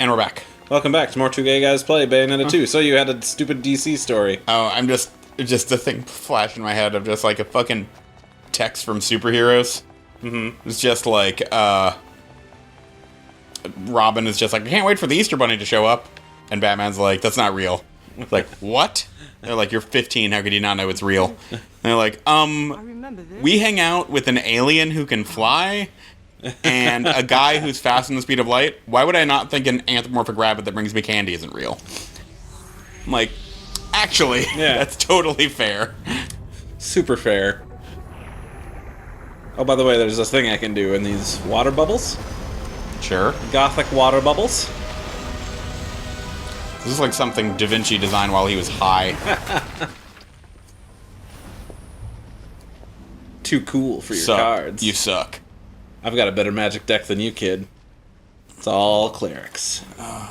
And we're back. Welcome back to more Two Gay Guys Play Bayonetta 2. So you had a stupid DC story. Oh, just the thing flashed in my head of just like a fucking text from superheroes. Mm-hmm. It's just like, Robin is just like, I can't wait for the Easter Bunny to show up. And Batman's like, that's not real. It's like, what? They're like, you're 15, how could you not know it's real? And they're like, we hang out with an alien who can fly and a guy who's fast in the speed of light. Why would I not think an anthropomorphic rabbit that brings me candy isn't real? I'm like, actually, yeah. That's totally fair. Super fair. Oh, by the way, there's this thing I can do in these water bubbles. Sure. Gothic water bubbles. This is like something Da Vinci designed while he was high. Too cool for your cards. You suck. I've got a better magic deck than you, kid. It's all clerics.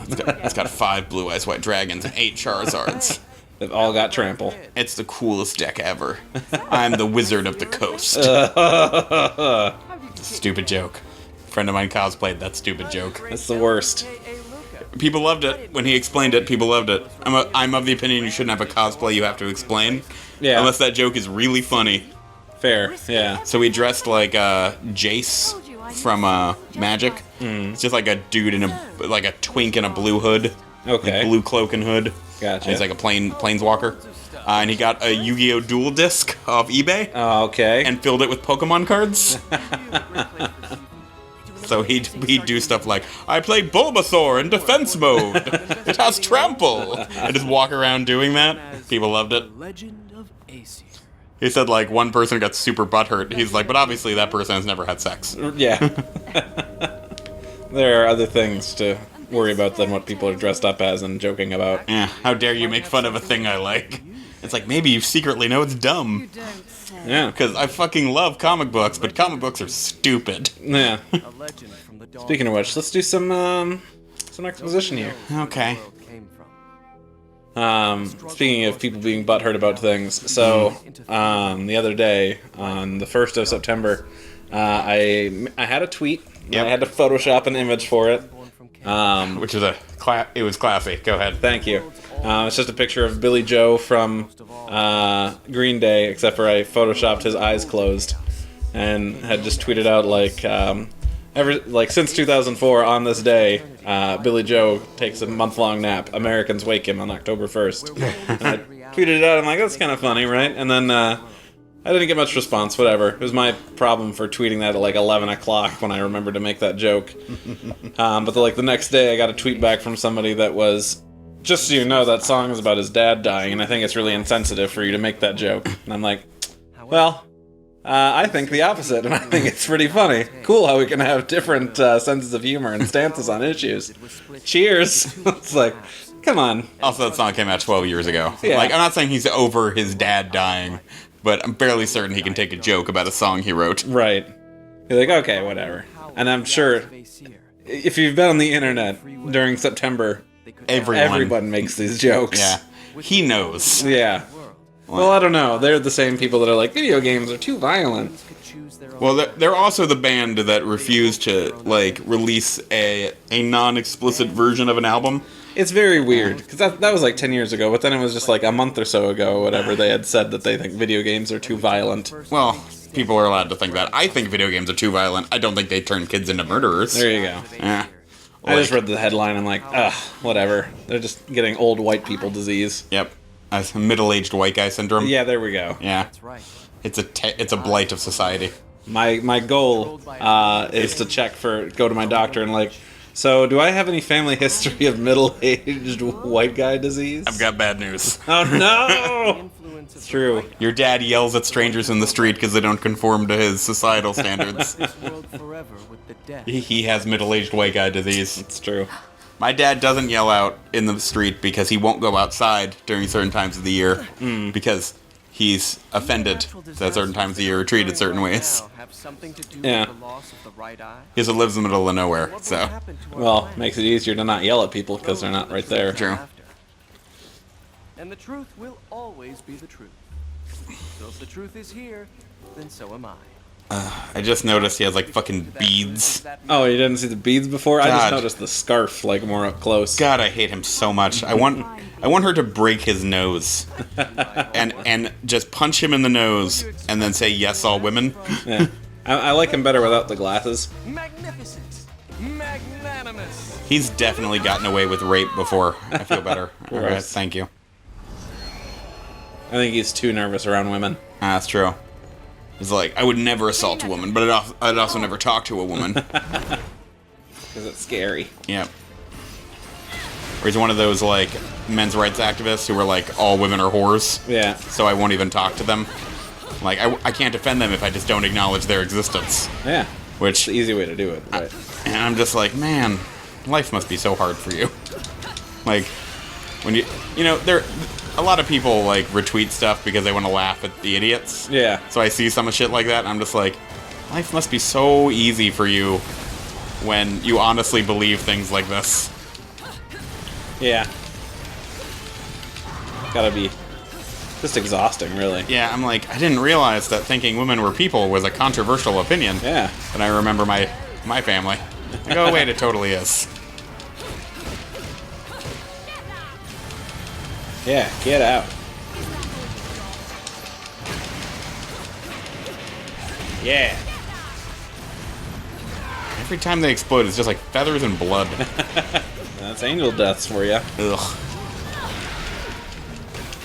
It's got 5 Blue Eyes White Dragons and 8 Charizards. They've all got trample. It's the coolest deck ever. I'm the Wizard of the Coast. Stupid joke. A friend of mine cosplayed that stupid joke. That's the worst. People loved it. When he explained it, people loved it. I'm of the opinion you shouldn't have a cosplay you have to explain. Yeah. Unless that joke is really funny. Fair, yeah. So we dressed like Jace from Magic. It's just like a dude in a twink in a blue hood. Okay. Like blue cloak and hood. Gotcha. He's like a planeswalker. And he got a Yu-Gi-Oh! Duel Disc off eBay. Oh, okay. And filled it with Pokemon cards. So he'd do stuff like, I play Bulbasaur in defense mode. It has trample. And just walk around doing that. People loved it. He said, like, one person got super butthurt. He's like, but obviously that person has never had sex. Yeah. There are other things to worry about than what people are dressed up as and joking about. Yeah, how dare you make fun of a thing I like. It's like, maybe you secretly know it's dumb. Yeah. Because I fucking love comic books, but comic books are stupid. Yeah. Speaking of which, let's do some exposition here. Okay. Speaking of people being butthurt about things, so the other day, on the 1st of September, I had a tweet. Yep. I had to Photoshop an image for it. Which is it was classy. Go ahead. Thank you. It's just a picture of Billy Joe from Green Day, except for I Photoshopped his eyes closed, and had just tweeted out since 2004 on this day, Billy Joe takes a month-long nap. Americans wake him on October 1st. And I tweeted it out. I'm like, that's kind of funny, right? And then I didn't get much response. Whatever. It was my problem for tweeting that at like 11 o'clock when I remembered to make that joke. But the next day, I got a tweet back from somebody that was, just so you know, that song is about his dad dying, and I think it's really insensitive for you to make that joke. And I'm like, well, I think the opposite, and I think it's pretty funny. Cool how we can have different senses of humor and stances on issues. Cheers! It's like, come on. Also, that song came out 12 years ago. Yeah. Like, I'm not saying he's over his dad dying, but I'm fairly certain he can take a joke about a song he wrote. Right. You're like, okay, whatever. And I'm sure, if you've been on the internet during September, everyone makes these jokes. Yeah. He knows. Yeah. Well, I don't know. They're the same people that are like, video games are too violent. Well, they're also the band that refused to, release a non-explicit version of an album. It's very weird, because that was 10 years ago, but then it was just a month or so ago, whatever, they had said that they think video games are too violent. Well, people are allowed to think that. I think video games are too violent. I don't think they turn kids into murderers. There you go. Yeah. I just read the headline, I'm like, whatever. They're just getting old white people disease. Yep. Middle-aged white guy syndrome. Yeah, there we go. Yeah. It's a blight of society. My goal is to go to my doctor and so do I have any family history of middle-aged white guy disease? I've got bad news. Oh no! It's true. Your dad yells at strangers in the street because they don't conform to his societal standards. He has middle-aged white guy disease. It's true. My dad doesn't yell out in the street because he won't go outside during certain times of the year because he's offended that certain times of the year are treated certain ways. Yeah. He also lives in the middle of nowhere, so. Well, makes it easier to not yell at people because they're not right there. True. And the truth will always be the truth. So if the truth is here, then so am I. I just noticed he has like fucking beads. Oh, you didn't see the beads before? I just God. noticed the scarf like more up close. God, I hate him so much. I want her to break his nose and just punch him in the nose and then say yes, all women. Yeah. I like him better without the glasses. Magnificent. Magnanimous. He's definitely gotten away with rape before. I feel better. All right, Gross. thank you. I think he's too nervous around women. That's true. He's like, I would never assault a woman, but I'd also never talk to a woman. Because it's scary. Yeah. Or he's one of those, like, men's rights activists who are like, all women are whores. Yeah. So I won't even talk to them. Like, I can't defend them if I just don't acknowledge their existence. Yeah. Which, It's the easy way to do it. But and I'm just like, man, life must be so hard for you. Like, when you know, a lot of people, like, retweet stuff because they want to laugh at the idiots. yeah. So I see some shit like that, and I'm just like, life must be so easy for you when you honestly believe things like this. Yeah. Gotta be just exhausting, really. Yeah, I'm like, I didn't realize that thinking women were people was a controversial opinion. Yeah. And I remember my family. Like, oh wait, it totally is. Yeah, get out. Yeah. Every time they explode, it's just like feathers and blood. That's angel deaths for you. Ugh.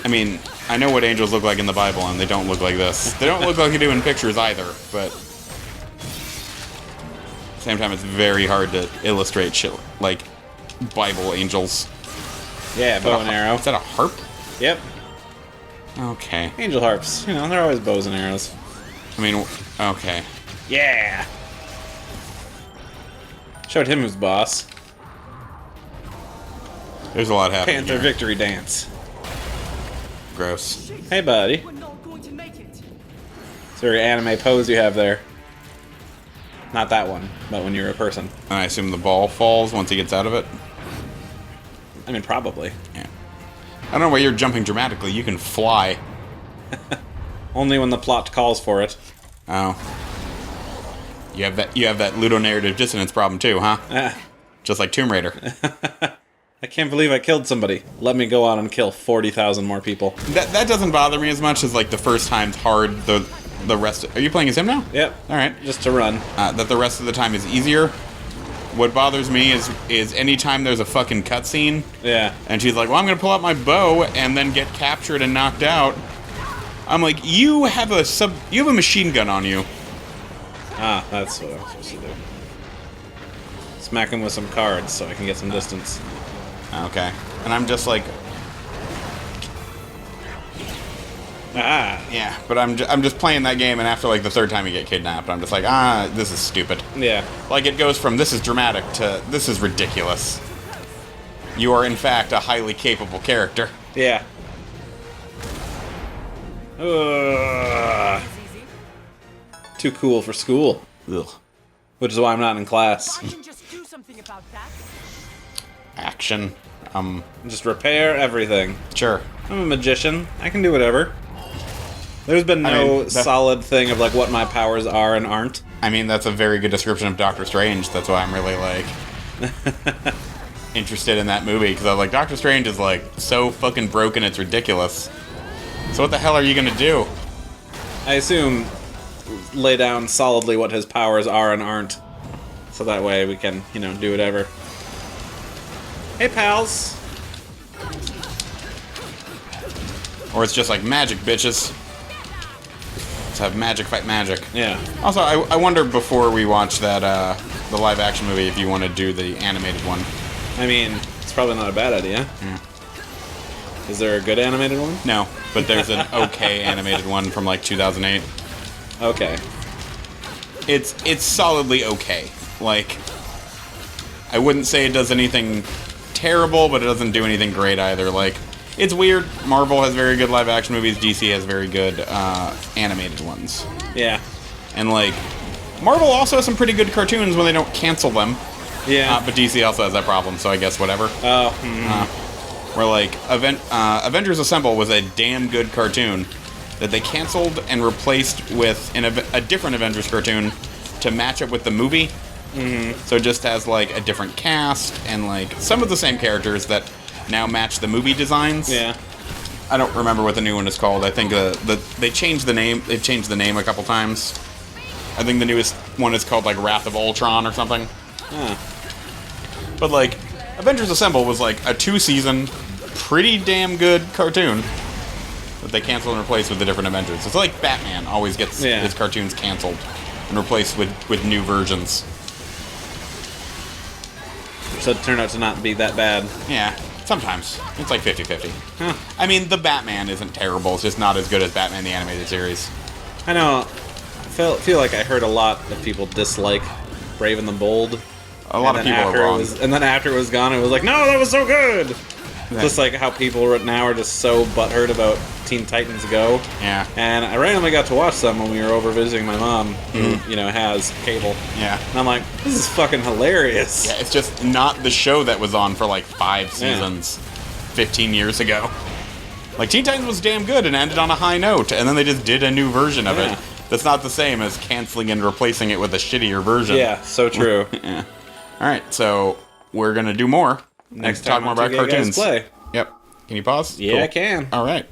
I mean, I know what angels look like in the Bible, and they don't look like this. They don't look like they do in pictures either, but at the same time, it's very hard to illustrate shit like Bible angels. Yeah, bow and arrow. Is that a harp? Yep. Okay. Angel harps. You know, they're always bows and arrows. I mean, okay. Yeah. Showed him who's boss. There's a lot happening Panther here. victory dance. Gross. Hey, buddy. We're not going to make it. It's a very anime pose you have there. Not that one, but when you're a person. And I assume the ball falls once he gets out of it. I mean, probably. Yeah. I don't know why you're jumping dramatically. You can fly. Only when the plot calls for it. Oh. You have that ludonarrative dissonance problem too, huh? Ah. Just like Tomb Raider. I can't believe I killed somebody. Let me go on and kill 40,000 more people. That doesn't bother me as much as like the first time's hard. The rest. Are you playing as him now? Yep. All right. Just to run. That the rest of the time is easier. What bothers me is anytime there's a fucking cutscene Yeah. and she's like, well, I'm gonna pull out my bow and then get captured and knocked out. I'm like, you have a machine gun on you. Ah, that's what I'm supposed to do. Smack him with some cards so I can get some distance. Okay. And I'm just like, Ah. yeah, but I'm just playing that game, and after like the third time you get kidnapped, I'm just like, this is stupid. Yeah. Like, it goes from this is dramatic to this is ridiculous. You are in fact a highly capable character. Yeah. Ugh. Too cool for school. Ugh. Which is why I'm not in class. I can just do something about that. Action. Just repair everything. Sure. I'm a magician. I can do whatever. There's been I no mean, that- solid thing of like what my powers are and aren't. I mean, that's a very good description of Doctor Strange. That's why I'm really like interested in that movie, because I was like, Doctor Strange is like so fucking broken, it's ridiculous. So what the hell are you gonna do? I assume lay down solidly what his powers are and aren't. So that way we can, do whatever. Hey, pals. Or it's just like magic, bitches. Let's have magic fight magic. Yeah. Also, I wonder before we watch that the live action movie if you want to do the animated one. I mean, it's probably not a bad idea. Yeah. Is there a good animated one? No, but there's an okay animated one from like 2008. Okay. It's solidly okay. Like, I wouldn't say it does anything terrible, but it doesn't do anything great either. Like, it's weird. Marvel has very good live action movies. DC has very good animated ones. Yeah. And like, Marvel also has some pretty good cartoons when they don't cancel them. Yeah. But DC also has that problem, so I guess whatever. Oh. Where like Avengers Assemble was a damn good cartoon, that they canceled and replaced with a different Avengers cartoon to match up with the movie. Mm-hmm. So it just has like a different cast and like some of the same characters that now match the movie designs. Yeah. I don't remember what the new one is called. I think they changed the name. They've changed the name a couple times. I think the newest one is called like Wrath of Ultron or something. Huh. But like Avengers Assemble was like a 2-season, pretty damn good cartoon that they canceled and replaced with the different Avengers. It's like Batman always gets his cartoons canceled and replaced with new versions. So it turned out to not be that bad. Yeah, sometimes. It's like 50-50. Huh. I mean, the Batman isn't terrible. It's just not as good as Batman the Animated Series. I know. I feel like I heard a lot of people dislike Brave and the Bold. A lot of people are wrong. And then after it was gone, it was like, no, that was so good! Just like how people right now are just so butthurt about Teen Titans Go. Yeah. And I randomly got to watch some when we were over visiting my mom, who, has cable. Yeah. And I'm like, this is fucking hilarious. Yeah, it's just not the show that was on for like 5 seasons 15 years ago. Like, Teen Titans was damn good and ended on a high note, and then they just did a new version of it. That's not the same as canceling and replacing it with a shittier version. Yeah, so true. Yeah. Alright, so we're gonna do more. Next talk time more on about 2Gay Guys cartoons. Play. Yep. Can you pause? Yeah, Cool. I can. Alright.